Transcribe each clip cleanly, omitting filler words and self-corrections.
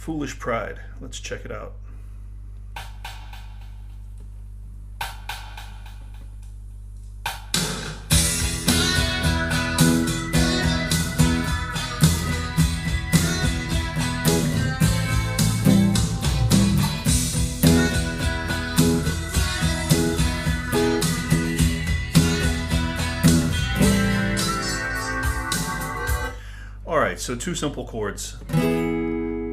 Foolish Pride. Let's check it out. Alright, so two simple chords.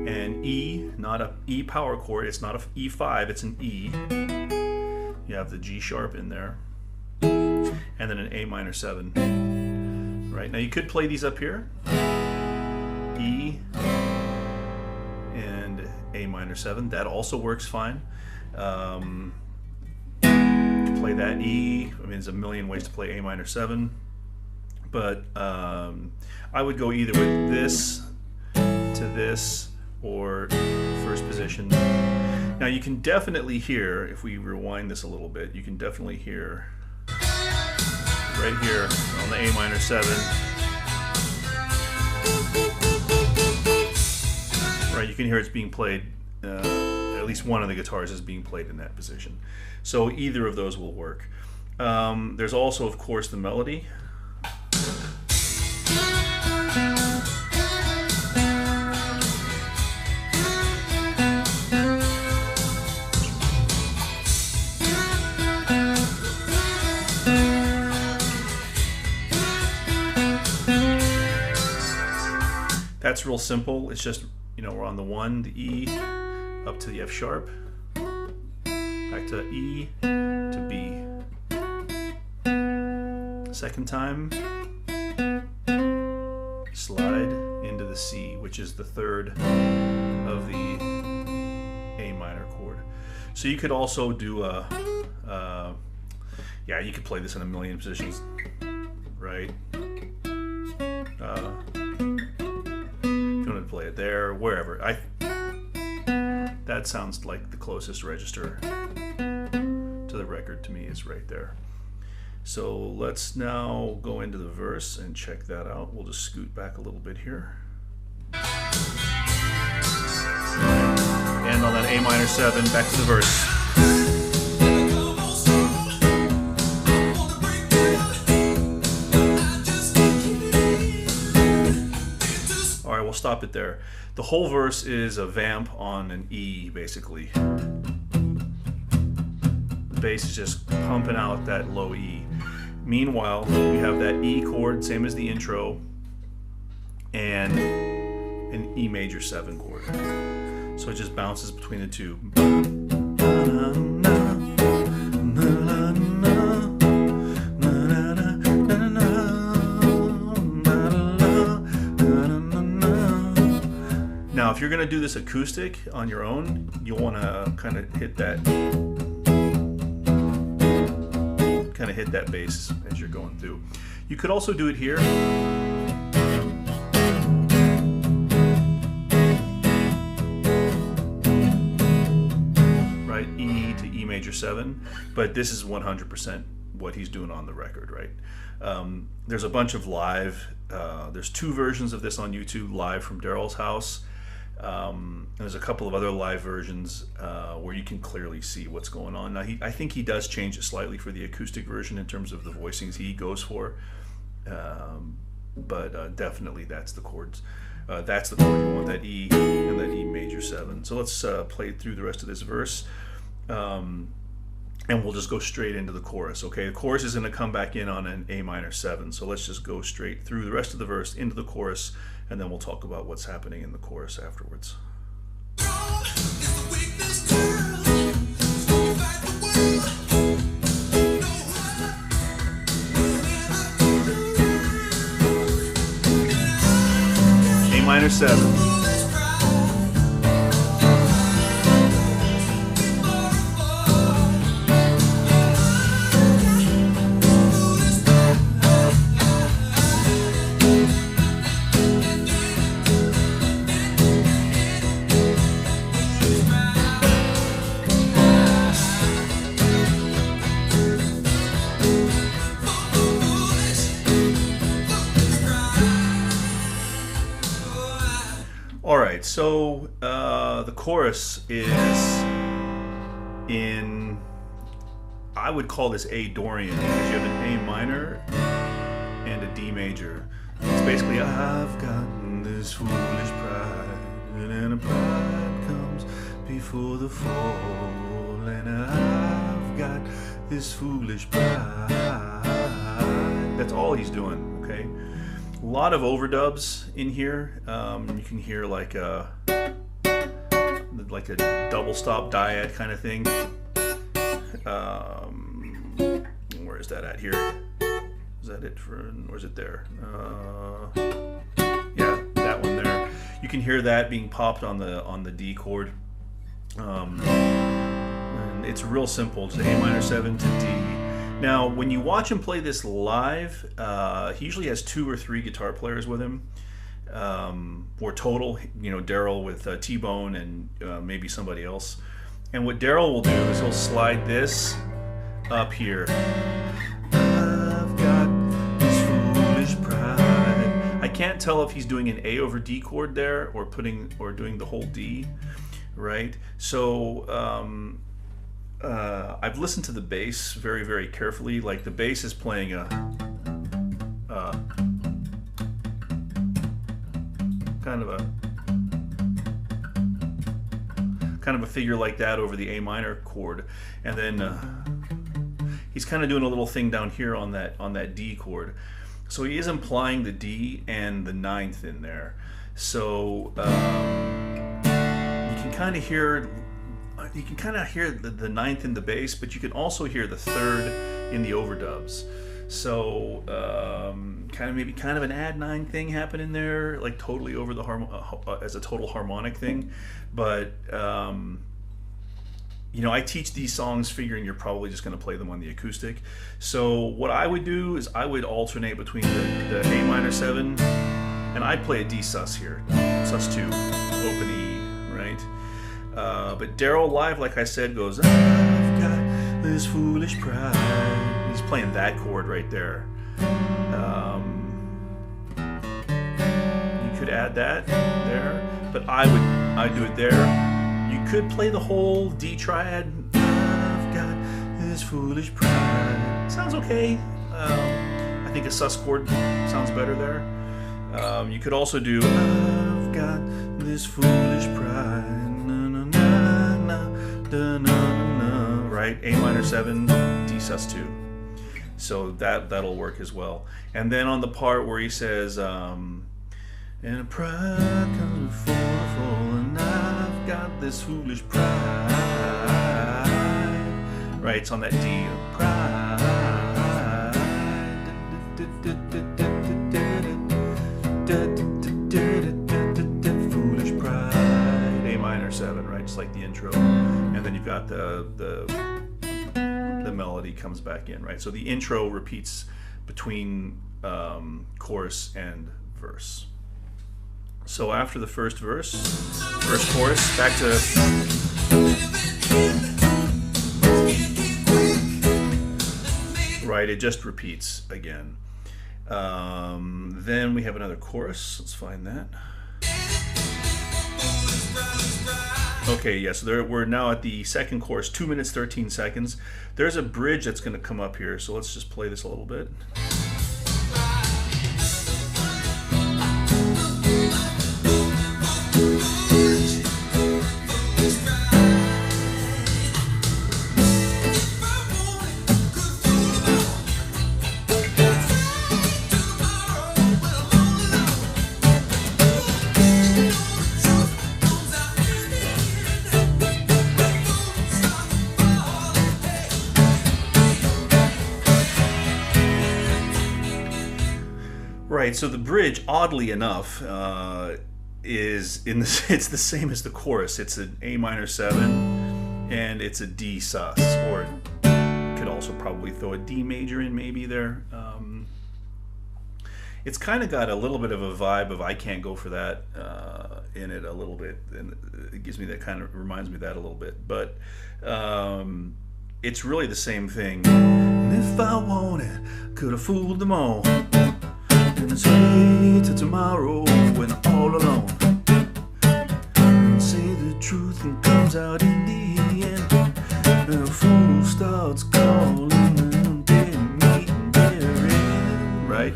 An E, not a E power chord, it's not a E5, it's an E. You have the G sharp in there. And then an A minor 7. Right, now you could play these up here. E and A minor 7, that also works fine. You can play that E, I mean there's a million ways to play A minor 7. But I would go either with this to this or first position. Now you can definitely hear, if we rewind this a little bit, you can definitely hear right here on the A minor 7. Right, you can hear it's being played, at least one of the guitars is being played in that position. So either of those will work. There's also, of course, the melody. That's real simple. It's just, you know, we're on the 1, the E, up to the F sharp, back to E, to B. Second time, slide into the C, which is the third of the A minor chord. So you could also do a, yeah, you could play this in a million positions, right? Play it there, wherever. That sounds like the closest register to the record to me is right there. So let's now go into the verse and check that out. We'll just scoot back a little bit here. And on that A minor 7, back to the verse. Stop it there. The whole verse is a vamp on an E, basically. The bass is just pumping out that low E. Meanwhile, we have that E chord, same as the intro, and an E major 7 chord. So it just bounces between the two. Now, if you're going to do this acoustic on your own, you'll want to kind of hit that bass as you're going through. You could also do it here. Right, E to E major 7, but this is 100% what he's doing on the record, right? There's a bunch of live, there's 2 versions of this on YouTube, live from Daryl's house. There's a couple of other live versions where you can clearly see what's going on. Now, I think he does change it slightly for the acoustic version in terms of the voicings he goes for, but definitely that's the chords. That's the chord you want, that E and that E major 7. So let's play through the rest of this verse, and we'll just go straight into the chorus. Okay, the chorus is going to come back in on an A minor 7. So let's just go straight through the rest of the verse into the chorus, and then we'll talk about what's happening in the chorus afterwards. A minor 7. All right, so the chorus is in, I would call this A Dorian, because you have an A minor and a D major. It's basically, I've gotten this foolish pride, and a pride comes before the fall, and I've got this foolish pride. That's all he's doing, okay? A lot of overdubs in here. You can hear like a double stop dyad kind of thing. Where is that at here? Is that it for? Or is it there? Yeah, that one there. You can hear that being popped on the D chord. And it's real simple. It's A minor 7 to D. Now, when you watch him play this live, he usually has 2 or 3 guitar players with him, or total. You know, Daryl with T-Bone and maybe somebody else. And what Daryl will do is he'll slide this up here. I've got this foolish pride. I can't tell if he's doing an A over D chord there or doing the whole D, right? So I've listened to the bass very, very carefully. Like the bass is playing a kind of a figure like that over the A minor chord, and then he's kind of doing a little thing down here on that D chord. So he is implying the D and the 9th in there. So you can kind of hear. You can kind of hear the 9th in the bass, but you can also hear the 3rd in the overdubs. So maybe an add 9 thing happening there, like totally over the as a total harmonic thing. But you know, I teach these songs figuring you're probably just going to play them on the acoustic. So what I would do is I would alternate between the A minor 7, and I'd play a D sus here, sus2, open E, right? But Daryl live, like I said, goes, I've got this foolish pride. He's playing that chord right there. You could add that there, but I'd do it there. You could play the whole D triad. I've got this foolish pride. Sounds okay. I think a sus chord sounds better there. You could also do, I've got this foolish pride. Right, A minor 7, D sus2. So that'll work as well. And then on the part where he says, and a pride comes before the fall, and I've got this foolish pride. Right, it's on that D. Pride. Foolish pride. A minor 7, right, just like the intro. And then you've got the melody comes back in, right? So the intro repeats between chorus and verse. So after the first chorus, back to right. It just repeats again. Then we have another chorus. Let's find that. Okay, yeah, so we're now at the second chorus, 2 minutes, 13 seconds. There's a bridge that's going to come up here, so let's just play this a little bit. Right, so the bridge, oddly enough, is it's the same as the chorus. It's an A minor 7 and it's a D sus, or could also probably throw a D major in maybe there. It's kind of got a little bit of a vibe of I Can't Go For That in it a little bit, and it gives me that, kind of reminds me of that a little bit, but it's really the same thing. And if I wanted, could have fooled them all. And it's way to tomorrow when I'm all alone. comes out in the end. The fool starts calling and getting me there. Right?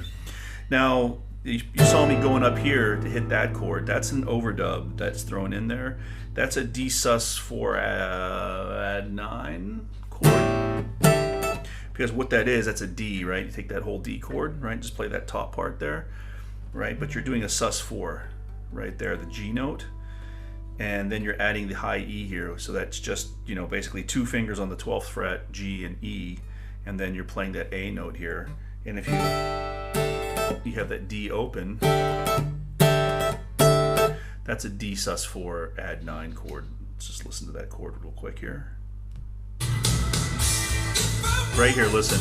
Now, you saw me going up here to hit that chord. That's an overdub that's thrown in there. That's a D sus4 add 9 chord. Because what that is, that's a D, right? You take that whole D chord, right? Just play that top part there, right? But you're doing a sus4 right there, the G note. And then you're adding the high E here. So that's just, you know, basically 2 fingers on the 12th fret, G and E. And then you're playing that A note here. And if you have that D open, that's a D sus4 add 9 chord. Let's just listen to that chord real quick here. Right here, listen.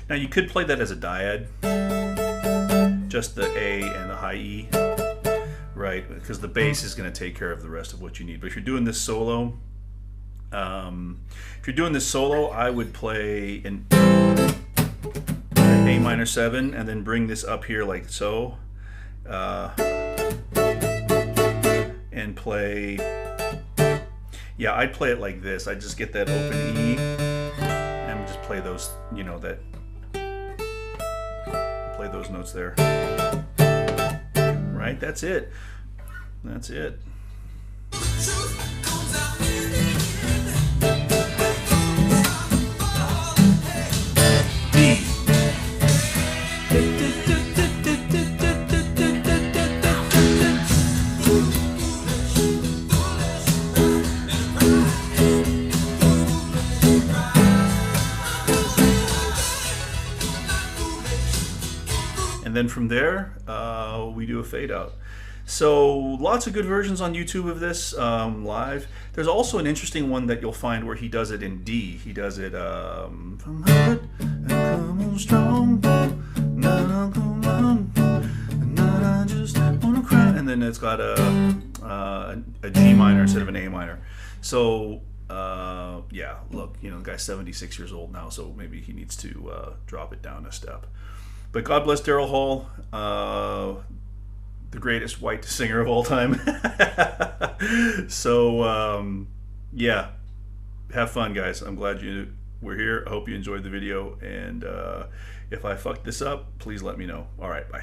Now you could play that as a dyad, just the A and the high E, right? Because the bass is going to take care of the rest of what you need. But if you're doing this solo, I would play an A minor 7 and then bring this up here like so, and play. Yeah, I'd play it like this. I'd just get that open E and just play those, you know, play those notes there. Right? That's it. That's it. D. And then from there, we do a fade out. So lots of good versions on YouTube of this live. There's also an interesting one that you'll find where he does it in D. He does it from heart and come on strong. Now come on, now I just wanna cry. And then it's got a G minor instead of an A minor. So yeah, look, you know, the guy's 76 years old now, so maybe he needs to drop it down a step. But God bless Daryl Hall, the greatest white singer of all time. So, yeah, have fun, guys. I'm glad you were here. I hope you enjoyed the video. And if I fucked this up, please let me know. All right, bye.